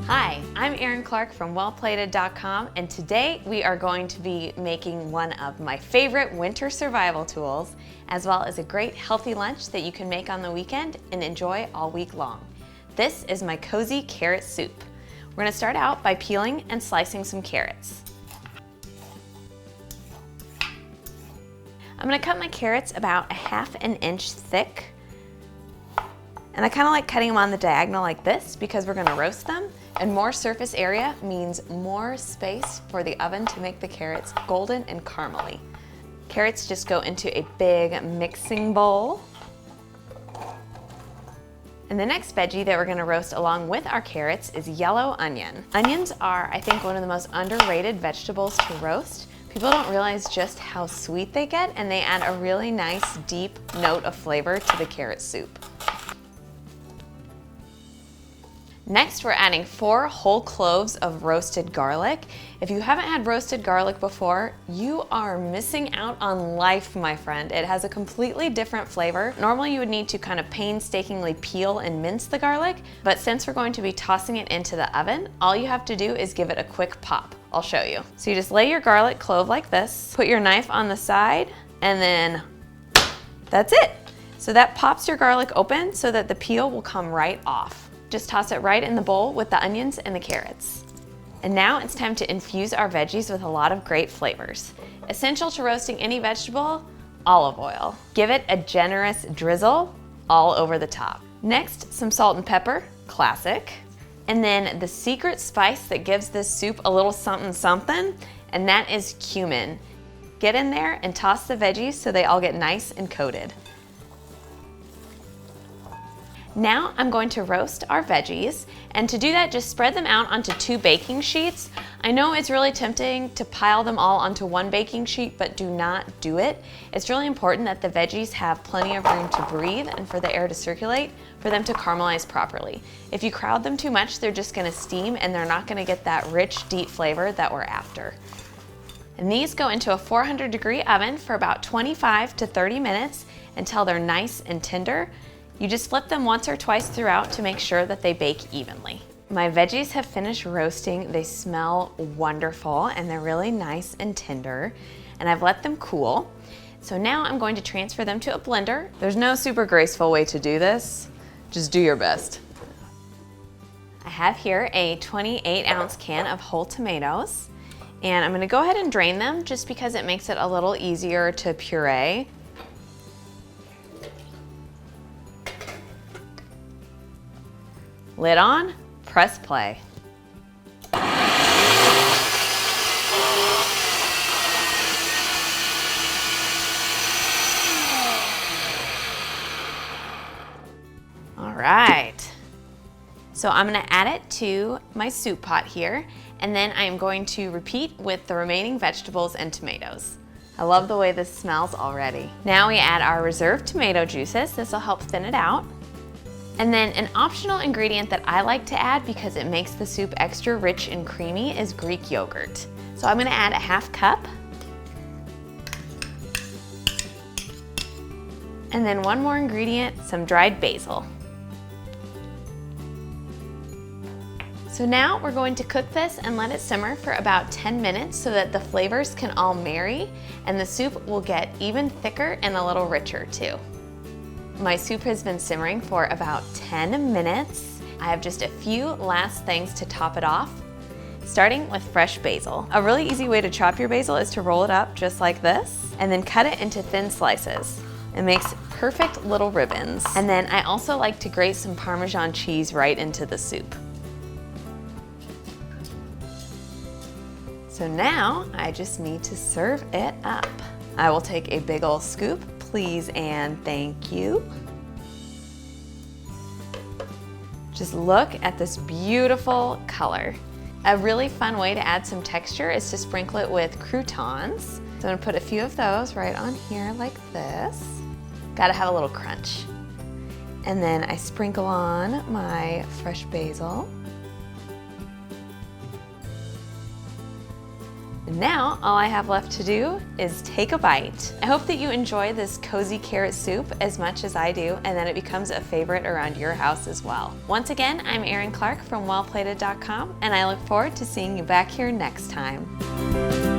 Hi, I'm Erin Clarke from wellplated.com, and today we are going to be making one of my favorite winter survival tools, as well as a great healthy lunch that you can make on the weekend and enjoy all week long. This is my cozy carrot soup. We're going to start out by peeling and slicing some carrots. I'm going to cut my carrots about 1/2 inch thick. And I kind of like cutting them on the diagonal like this because we're going to roast them. And more surface area means more space for the oven to make the carrots golden and caramely. Carrots just go into a big mixing bowl. And the next veggie that we're going to roast along with our carrots is yellow onion. Onions are, I think, one of the most underrated vegetables to roast. People don't realize just how sweet they get, and they add a really nice deep note of flavor to the carrot soup. Next, we're adding 4 whole cloves of roasted garlic. If you haven't had roasted garlic before, you are missing out on life, my friend. It has a completely different flavor. Normally, you would need to kind of painstakingly peel and mince the garlic, but since we're going to be tossing it into the oven, all you have to do is give it a quick pop. I'll show you. So you just lay your garlic clove like this, put your knife on the side, and then that's it. So that pops your garlic open so that the peel will come right off. Just toss it right in the bowl with the onions and the carrots. And now it's time to infuse our veggies with a lot of great flavors. Essential to roasting any vegetable, olive oil. Give it a generous drizzle all over the top. Next, some salt and pepper, classic. And then the secret spice that gives this soup a little something something, and that is cumin. Get in there and toss the veggies so they all get nice and coated. Now I'm going to roast our veggies, and to do that, just spread them out onto 2 baking sheets. I know it's really tempting to pile them all onto 1 baking sheet, but do not do it. It's really important that the veggies have plenty of room to breathe and for the air to circulate for them to caramelize properly. If you crowd them too much, they're just gonna steam and they're not gonna get that rich, deep flavor that we're after. And these go into a 400-degree oven for about 25 to 30 minutes until they're nice and tender. You just flip them once or twice throughout to make sure that they bake evenly. My veggies have finished roasting. They smell wonderful and they're really nice and tender, and I've let them cool. So now I'm going to transfer them to a blender. There's no super graceful way to do this. Just do your best. I have here a 28-ounce can of whole tomatoes, and I'm gonna go ahead and drain them just because it makes it a little easier to puree. Lid on, press play. All right. So I'm gonna add it to my soup pot here, and then I am going to repeat with the remaining vegetables and tomatoes. I love the way this smells already. Now we add our reserved tomato juices. This will help thin it out. And then an optional ingredient that I like to add because it makes the soup extra rich and creamy is Greek yogurt. So I'm gonna add a 1/2 cup. And then one more ingredient, some dried basil. So now we're going to cook this and let it simmer for about 10 minutes so that the flavors can all marry and the soup will get even thicker and a little richer too. My soup has been simmering for about 10 minutes. I have just a few last things to top it off, starting with fresh basil. A really easy way to chop your basil is to roll it up just like this and then cut it into thin slices. It makes perfect little ribbons. And then I also like to grate some Parmesan cheese right into the soup. So now I just need to serve it up. I will take a big ol' scoop, please and thank you. Just look at this beautiful color. A really fun way to add some texture is to sprinkle it with croutons. So I'm gonna put a few of those right on here like this. Gotta have a little crunch. And then I sprinkle on my fresh basil. And now, all I have left to do is take a bite. I hope that you enjoy this cozy carrot soup as much as I do, and that it becomes a favorite around your house as well. Once again, I'm Erin Clarke from wellplated.com, and I look forward to seeing you back here next time.